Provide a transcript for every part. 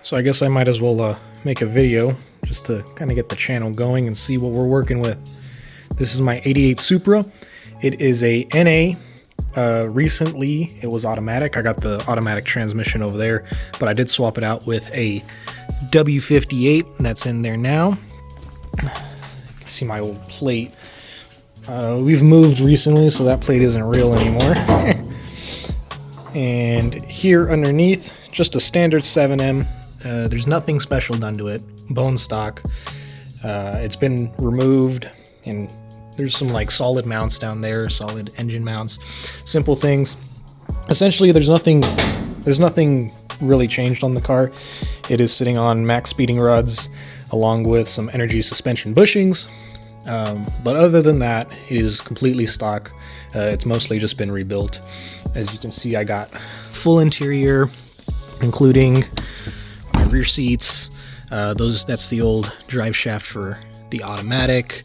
So I guess I might as well make a video just to kind of get the channel going and see what we're working with. This is my 88 Supra. It is a NA. Recently it was automatic. I got the automatic transmission over there, but I did swap it out with a W58 that's in there now. You can see my old plate. We've moved recently, so that plate isn't real anymore. And here underneath, just a standard 7M. There's nothing special done to it. Bone stock. It's been removed, and there's some like solid mounts down there, solid engine mounts, simple things. Essentially, there's nothing really changed on the car. It is sitting on max speeding rods along with some energy suspension bushings. But other than that, it is completely stock. It's mostly just been rebuilt. As you can see, I got full interior, including my rear seats. That's the old drive shaft for the automatic,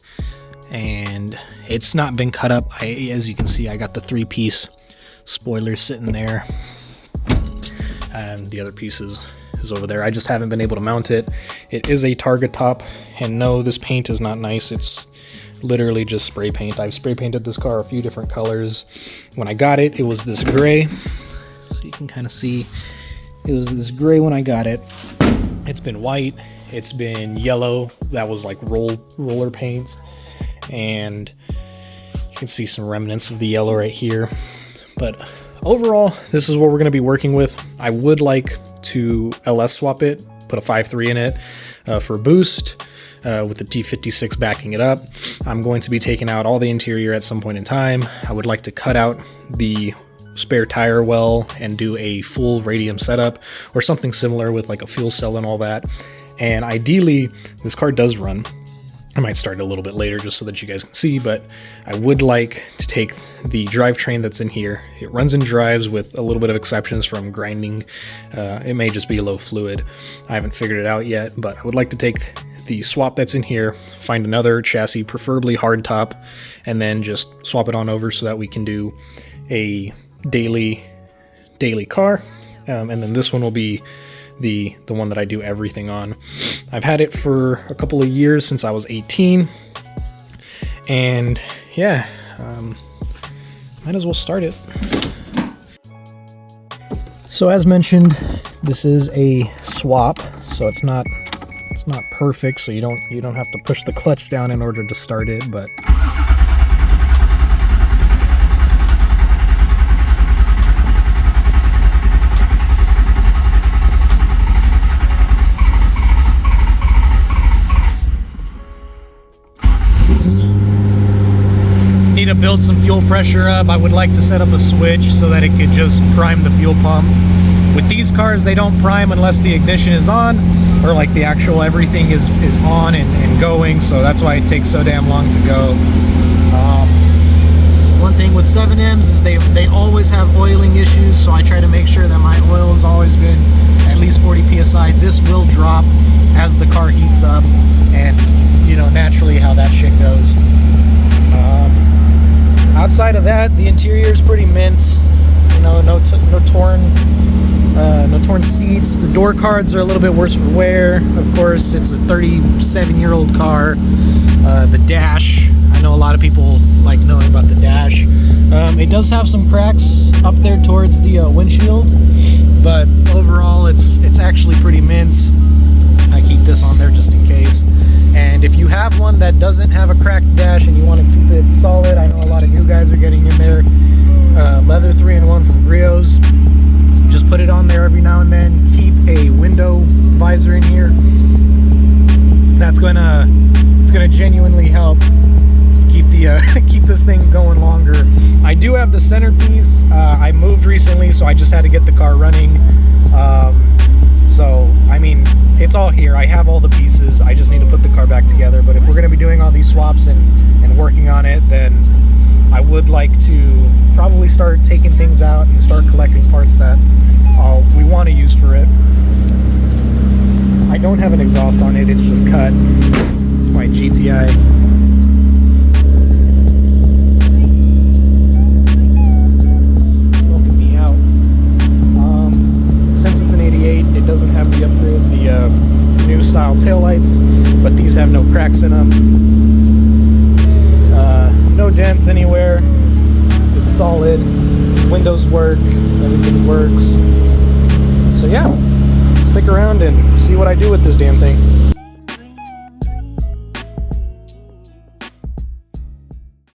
and it's not been cut up. As you can see, I got the 3-piece spoiler sitting there, and the other piece is over there. I just haven't been able to mount it. It is a Target top, and no, this paint is not nice. It's literally just spray paint. I've spray painted this car a few different colors. When I got it, it was this gray, so you can kind of see it was this gray when I got it. It's been white, it's been yellow, that was like roller paint, and you can see some remnants of the yellow right here. But overall, this is what we're going to be working with. I would like to LS swap it, put a 5.3 in it for boost, with the T56 backing it up. I'm going to be taking out all the interior at some point in time. I would like to cut out the spare tire well and do a full radium setup or something similar with like a fuel cell and all that. And ideally, this car does run. I might start a little bit later just so that you guys can see, but I would like to take the drivetrain that's in here. It runs and drives with a little bit of exceptions from grinding. It may just be low fluid. I haven't figured it out yet, but I would like to take the swap that's in here, find another chassis, preferably hardtop, and then just swap it on over so that we can do a daily car. And then this one will be the one that I do everything on. I've had it for a couple of years, since I was 18, and yeah, might as well start it. So as mentioned, this is a swap, so it's not perfect, so you don't have to push the clutch down in order to start it, but need to build some fuel pressure up. I would like to set up a switch so that it could just prime the fuel pump. With these cars, they don't prime unless the ignition is on, or like the actual everything is on and going, so that's why it takes so damn long to go. One thing with 7Ms is they always have oiling issues, so I try to make sure that my oil has always been at least 40 psi. This will drop as the car heats up, and you know naturally how that shit goes. Outside of that, the interior is pretty mince. You know, no torn seats. The door cards are a little bit worse for wear. Of course, it's a 37-year-old car. The dash, I know a lot of people like knowing about the dash. It does have some cracks up there towards the windshield, but overall it's actually pretty mince. I keep this on there just in case. And if you have one that doesn't have a cracked dash and you want to keep it solid, I know a lot of new guys are getting in there. Leather 3-in-1 from Brio's. Just put it on there every now and then. Keep a window visor in here. It's gonna genuinely help keep the keep this thing going longer. I do have the centerpiece. I moved recently, so I just had to get the car running. So I mean, it's all here. I have all the pieces. I just need to put the car back together. But if we're gonna be doing all these swaps and working on it, then I would like to probably start taking things out and start collecting parts that we want to use for it. I don't have an exhaust on it, it's just cut. It's my GTI. Smoking me out. have no cracks in them. No dents anywhere. It's solid. Windows work. Everything works. So yeah, stick around and see what I do with this damn thing.